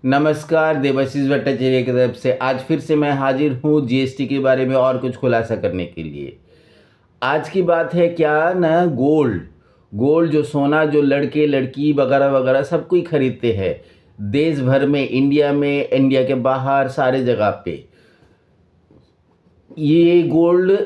नमस्कार, देवाशीष भट्टाचार्य की तरफ से आज फिर से मैं हाजिर हूँ जीएसटी के बारे में और कुछ खुलासा करने के लिए। आज की बात है क्या ना, गोल्ड गोल्ड जो सोना जो लड़के लड़की वगैरह वगैरह सब कोई खरीदते हैं देश भर में, इंडिया में, इंडिया के बाहर, सारे जगह पे ये गोल्ड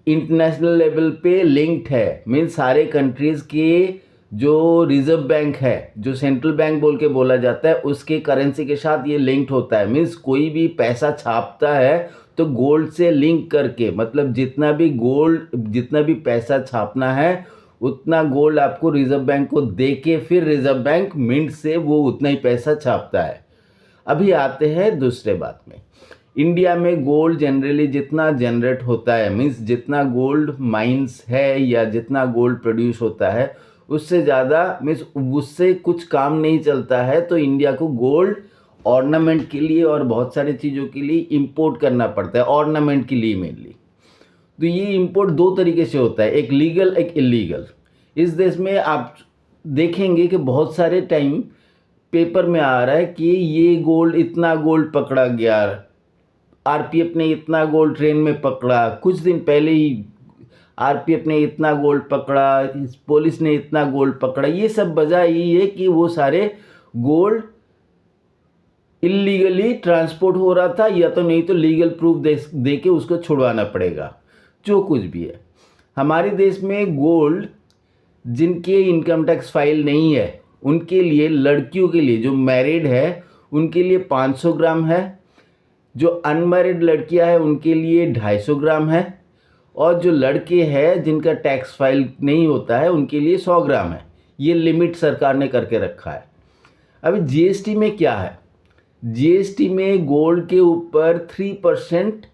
इंटरनेशनल लेवल पे लिंक्ड है। मीन्स सारे कंट्रीज़ के जो रिज़र्व बैंक है, जो सेंट्रल बैंक बोल के बोला जाता है, उसके करेंसी के साथ ये लिंक्ड होता है। मीन्स कोई भी पैसा छापता है तो गोल्ड से लिंक करके, मतलब जितना भी पैसा छापना है उतना गोल्ड आपको रिज़र्व बैंक को दे के फिर रिज़र्व बैंक मिंट से वो उतना ही पैसा छापता है। अभी आते हैं दूसरे बात में। इंडिया में गोल्ड जनरली जितना जनरेट होता है, मीन्स जितना गोल्ड माइंस है या जितना गोल्ड प्रोड्यूस होता है उससे ज़्यादा, मीन्स उससे कुछ काम नहीं चलता है, तो इंडिया को गोल्ड ऑर्नामेंट के लिए और बहुत सारी चीज़ों के लिए इंपोर्ट करना पड़ता है, ऑर्नामेंट के लिए मेनली। तो ये इंपोर्ट दो तरीके से होता है, एक लीगल एक इलीगल। इस देश में आप देखेंगे कि बहुत सारे टाइम पेपर में आ रहा है कि ये गोल्ड, इतना गोल्ड पकड़ा गया, आरपीएफ ने इतना गोल्ड ट्रेन में पकड़ा, कुछ दिन पहले ही आरपीएफ ने इतना गोल्ड पकड़ा, पुलिस ने इतना गोल्ड पकड़ा। ये सब वजह यही है कि वो सारे गोल्ड इलीगली ट्रांसपोर्ट हो रहा था, या तो नहीं तो लीगल प्रूफ दे के उसको छुड़वाना पड़ेगा। जो कुछ भी है, हमारे देश में गोल्ड जिनके इनकम टैक्स फाइल नहीं है उनके लिए, लड़कियों के लिए जो मैरिड है उनके लिए 500 ग्राम है, जो अनमैरिड लड़कियां हैं उनके लिए 250 ग्राम है, और जो लड़के हैं जिनका टैक्स फाइल नहीं होता है उनके लिए 100 ग्राम है। ये लिमिट सरकार ने करके रखा है। अभी जीएसटी में क्या है, जीएसटी में गोल्ड के ऊपर 3%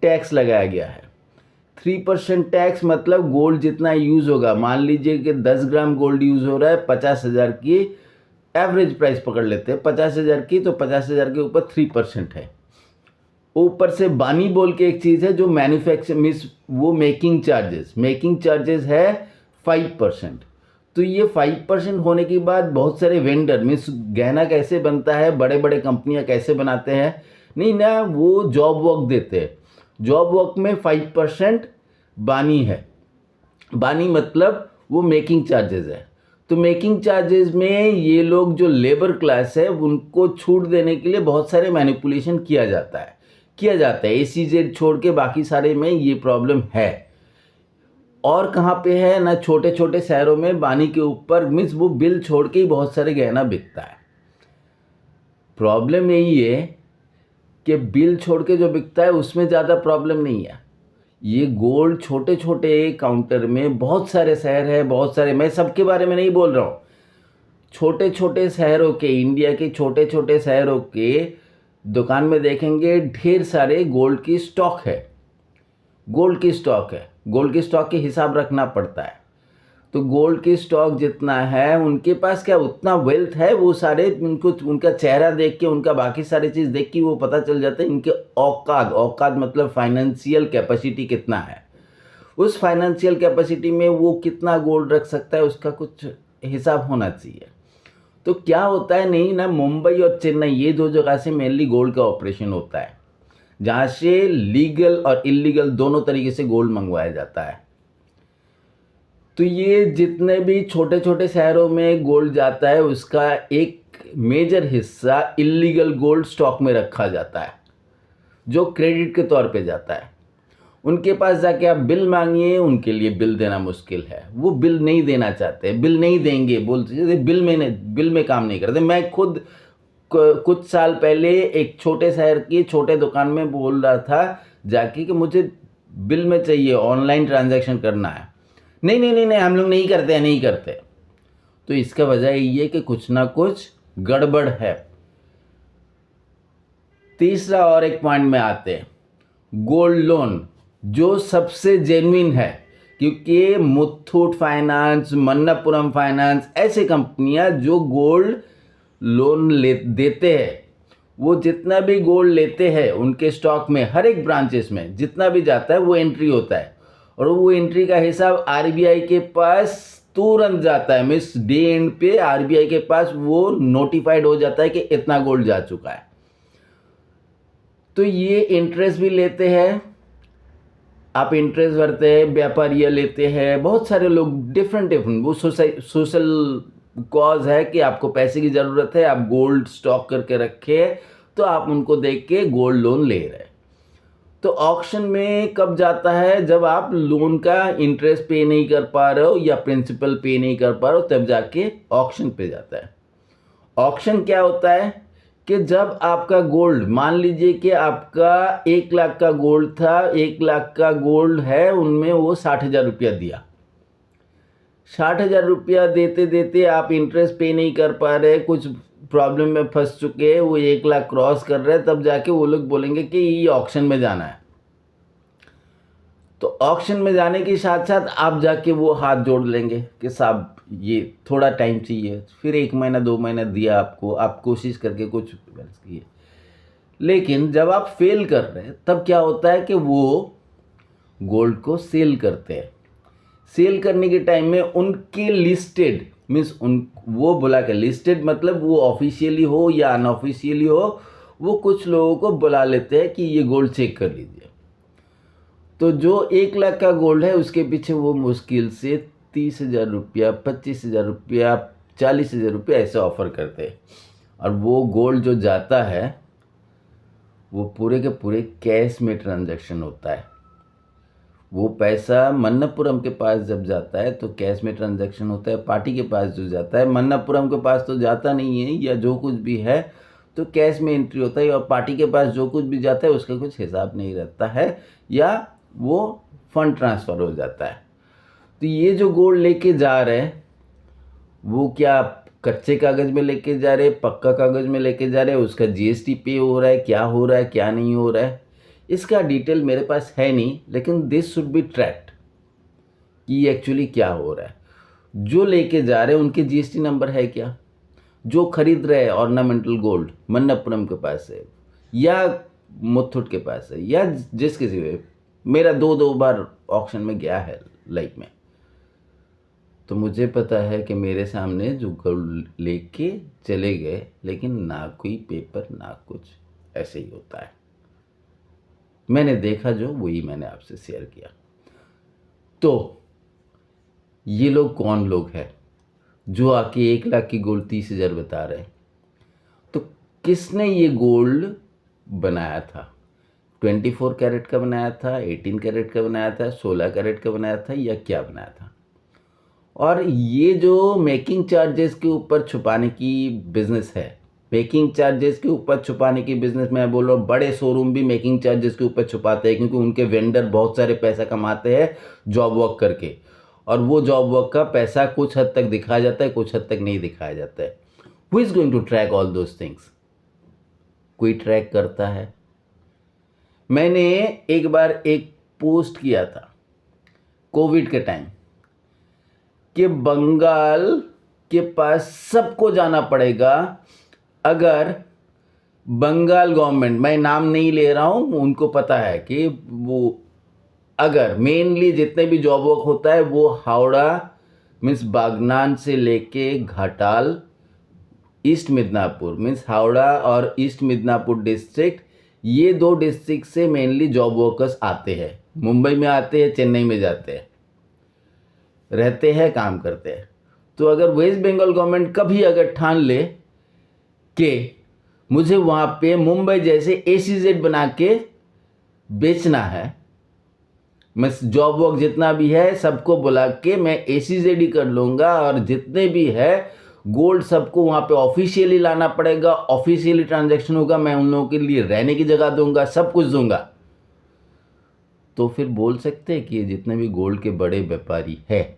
टैक्स लगाया गया है। 3% टैक्स मतलब गोल्ड जितना यूज़ होगा, मान लीजिए कि 10 ग्राम गोल्ड यूज़ हो रहा है 50,000 की, एवरेज प्राइस पकड़ लेते हैं 50,000 की, तो 50,000 के ऊपर 3% है। ऊपर से बानी बोल के एक चीज़ है जो मैन्युफैक्चर मीन्स वो मेकिंग चार्जेस है 5%। तो ये 5% होने के बाद बहुत सारे वेंडर, मीन्स गहना कैसे बनता है, बड़े बड़े कंपनियां कैसे बनाते हैं, नहीं ना, वो जॉब वर्क देते हैं। जॉब वर्क में 5% बानी है। बानी मतलब वो मेकिंग चार्जेस है। तो मेकिंग चार्जेस में ये लोग जो लेबर क्लास है उनको छूट देने के लिए बहुत सारे मैनिपुलेशन किया जाता है। एसीजेड छोड़ के बाकी सारे में ये प्रॉब्लम है। और कहाँ पे है ना, छोटे छोटे शहरों में बानी के ऊपर मीन्स वो बिल छोड़ के ही बहुत सारे गहना बिकता है। प्रॉब्लम यही है कि बिल छोड़ के जो बिकता है उसमें ज़्यादा प्रॉब्लम नहीं है। ये गोल्ड छोटे छोटे काउंटर में बहुत सारे शहर है, बहुत सारे, मैं सबके बारे में नहीं बोल रहा हूँ, छोटे छोटे शहरों के, इंडिया के छोटे छोटे शहरों के दुकान में देखेंगे ढेर सारे गोल्ड की स्टॉक है। गोल्ड की स्टॉक के हिसाब रखना पड़ता है। तो गोल्ड की स्टॉक जितना है उनके पास क्या उतना वेल्थ है, वो सारे उनको, उनका चेहरा देख के, उनका बाकी सारी चीज़ देख के वो पता चल जाता है इनके औकात मतलब फाइनेंशियल कैपेसिटी कितना है। उस फाइनेंशियल कैपेसिटी में वो कितना गोल्ड रख सकता है उसका कुछ हिसाब होना चाहिए। तो क्या होता है, नहीं ना, मुंबई और चेन्नई ये दो जगह से मेनली गोल्ड का ऑपरेशन होता है, जहाँ से लीगल और इलीगल दोनों तरीके से गोल्ड मंगवाया जाता है। तो ये जितने भी छोटे छोटे शहरों में गोल्ड जाता है उसका एक मेजर हिस्सा इलीगल गोल्ड स्टॉक में रखा जाता है, जो क्रेडिट के तौर पे जाता है। उनके पास जाके आप बिल मांगिए, उनके लिए बिल देना मुश्किल है, वो बिल नहीं देना चाहते, बिल नहीं देंगे, बोलते बिल में काम नहीं करते। मैं खुद कुछ साल पहले एक छोटे शहर की छोटे दुकान में बोल रहा था जाके कि मुझे बिल में चाहिए, ऑनलाइन ट्रांजैक्शन करना है। नहीं, हम लोग नहीं करते। तो इसका वजह ये है कि कुछ ना कुछ गड़बड़ है। तीसरा और एक पॉइंट में आते हैं, गोल्ड लोन जो सबसे जेन्युइन है, क्योंकि मुथूट फाइनेंस, मन्नपुरम फाइनेंस ऐसे कंपनियां जो गोल्ड लोन देते हैं, वो जितना भी गोल्ड लेते हैं उनके स्टॉक में हर एक ब्रांचेस में जितना भी जाता है वो एंट्री होता है, और वो एंट्री का हिसाब आरबीआई के पास तुरंत जाता है, मीन्स डे एंड पे आरबीआई के पास वो नोटिफाइड हो जाता है कि इतना गोल्ड जा चुका है। तो ये इंटरेस्ट भी लेते हैं, आप इंटरेस्ट भरते हैं, व्यापारी लेते हैं, बहुत सारे लोग डिफरेंट वो सोशल कॉज है कि आपको पैसे की ज़रूरत है, आप गोल्ड स्टॉक करके रखे, तो आप उनको देख के गोल्ड लोन ले रहे हैं। तो ऑक्शन में कब जाता है, जब आप लोन का इंटरेस्ट पे नहीं कर पा रहे हो या प्रिंसिपल पे नहीं कर पा रहे हो, तब जाके ऑक्शन पे जाता है। ऑक्शन क्या होता है कि जब आपका गोल्ड, मान लीजिए कि आपका 1 लाख का गोल्ड था, 1 लाख का गोल्ड है, उनमें वो 60,000 रुपया दिया, 60,000 रुपया देते देते आप इंटरेस्ट पे नहीं कर पा रहे, कुछ प्रॉब्लम में फंस चुके हैं, वो 1 लाख क्रॉस कर रहे हैं, तब जाके वो लोग बोलेंगे कि ये ऑक्शन में जाना है। तो ऑक्शन में जाने के साथ साथ आप जाके वो हाथ जोड़ लेंगे कि साहब ये थोड़ा टाइम चाहिए, फिर 1 महीना 2 महीना दिया आपको, आप कोशिश करके कुछ किए, लेकिन जब आप फेल कर रहे हैं तब क्या होता है कि वो गोल्ड को सेल करते हैं। सेल करने के टाइम में उनके लिस्टेड, मीन्स वो बुला के, लिस्टेड मतलब वो ऑफिशियली हो या अनऑफिशियली हो, वो कुछ लोगों को बुला लेते हैं कि ये गोल्ड चेक कर लीजिए। तो जो 1 लाख का गोल्ड है उसके पीछे वो मुश्किल से 30,000 रुपया, 25,000 रुपया, 40,000 रुपया ऐसे ऑफर करते हैं। और वो गोल्ड जो जाता है वो पूरे के पूरे कैश में ट्रांजैक्शन होता है। वो पैसा मन्नपुरम के पास जब जाता है तो कैश में ट्रांजैक्शन होता है, पार्टी के पास जो जाता है, मन्नपुरम के पास तो जाता नहीं है, या जो कुछ भी है तो कैश में एंट्री होता है, और पार्टी के पास जो कुछ भी जाता है उसका कुछ हिसाब नहीं रहता है, या वो फंड ट्रांसफ़र हो जाता है। तो ये जो गोल्ड लेके जा रहे हैं वो क्या कच्चे कागज़ में लेके जा रहे हैं, पक्का कागज़ में लेके जा रहे हैं, उसका जीएसटी पे हो रहा है, क्या हो रहा है क्या नहीं हो रहा है, इसका डिटेल मेरे पास है नहीं, लेकिन दिस शुड बी ट्रैक्ड कि एक्चुअली क्या हो रहा है। जो लेके जा रहे हैं उनके जीएसटी नंबर है क्या, जो खरीद रहे हैं ऑर्नामेंटल गोल्ड मन्नपुरम के पास है या मुथुट के पास है या जिस किसी भी, मेरा 2 बार ऑक्शन में गया है लाइफ में, तो मुझे पता है कि मेरे सामने जो गोल्ड लेके चले गए, लेकिन ना कोई पेपर ना कुछ, ऐसे ही होता है। मैंने देखा जो, वही मैंने आपसे शेयर किया। तो ये लोग कौन लोग हैं जो आके 1 लाख की गोल्ड 30,000 बता रहे हैं? तो किसने ये गोल्ड बनाया था? 24 कैरेट का बनाया था, 18 कैरेट का बनाया था, 16 कैरेट का बनाया था, या क्या बनाया था? और ये जो मेकिंग चार्जेस के ऊपर छुपाने की बिजनेस है, मेकिंग चार्जेस के ऊपर छुपाने की बिजनेस, मैं बोल रहा हूँ बड़े शोरूम भी मेकिंग चार्जेस के ऊपर छुपाते हैं, क्योंकि उनके वेंडर बहुत सारे पैसा कमाते हैं जॉब वर्क करके, और वो जॉब वर्क का पैसा कुछ हद तक दिखाया जाता है, कुछ हद तक नहीं दिखाया जाता है। Who is going to track all those things? कोई ट्रैक करता है? मैंने एक बार एक पोस्ट किया था कोविड के टाइम कि बंगाल के पास सबको जाना पड़ेगा अगर बंगाल गवर्नमेंट, मैं नाम नहीं ले रहा हूँ, उनको पता है कि वो, अगर मेनली जितने भी जॉब वर्क होता है वो हावड़ा मीन्स बागनान से लेके घाटाल, ईस्ट मिदनापुर मीन्स हावड़ा और ईस्ट मिदनापुर डिस्ट्रिक्ट, ये 2 डिस्ट्रिक्ट से मेनली जॉब वर्कर्स आते हैं। मुंबई में आते हैं, चेन्नई में जाते हैं, रहते हैं, काम करते हैं। तो अगर वेस्ट बंगाल गवर्नमेंट कभी अगर ठान ले कि मुझे वहाँ पे मुंबई जैसे एसीजेड बना के बेचना है, मैं जॉब वर्क जितना भी है सबको बुला के मैं एसीजेड ही कर लूँगा, और जितने भी है गोल्ड सबको वहाँ पे ऑफिशियली लाना पड़ेगा, ऑफिशियली ट्रांजैक्शन होगा, मैं उन लोगों के लिए रहने की जगह दूंगा, सब कुछ दूंगा, तो फिर बोल सकते हैं कि जितने भी गोल्ड के बड़े व्यापारी है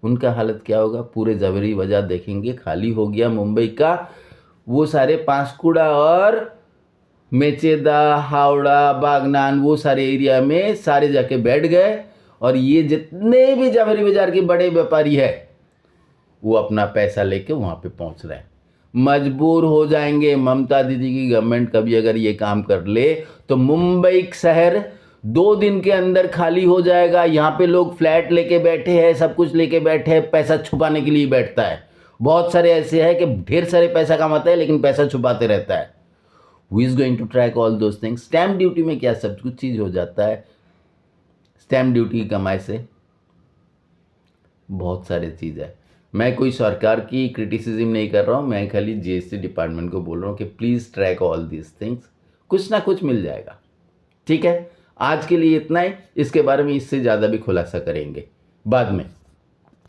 उनका हालत क्या होगा? पूरे जबरी बाजार देखेंगे खाली हो गया मुंबई का, वो सारे पांशकुड़ा और मेचेदा, हावड़ा, बागनान, वो सारे एरिया में सारे जाके बैठ गए, और ये जितने भी जबरी बाजार के बड़े व्यापारी है वो अपना पैसा लेके वहाँ पे पहुँच रहे हैं। मजबूर हो जाएंगे। ममता दीदी की गवर्नमेंट कभी अगर ये काम कर ले तो मुंबई शहर 2 दिन के अंदर खाली हो जाएगा। यहाँ पे लोग फ्लैट लेके बैठे हैं, सब कुछ लेके बैठे हैं, पैसा छुपाने के लिए बैठता है। बहुत सारे ऐसे हैं कि ढेर सारे पैसा कमाता है लेकिन पैसा छुपाते रहता है। Who is going to track all those things? Stamp duty में क्या सब कुछ चीज़ हो जाता है। स्टैम्प ड्यूटी की कमाई से बहुत सारी चीज़ है। मैं कोई सरकार की क्रिटिसिज्म नहीं कर रहा हूँ, मैं खाली जीएसटी डिपार्टमेंट को बोल रहा हूँ कि please track all this things, कुछ ना कुछ मिल जाएगा। ठीक है, आज के लिए इतना ही। इसके बारे में इससे ज़्यादा भी खुलासा करेंगे बाद में।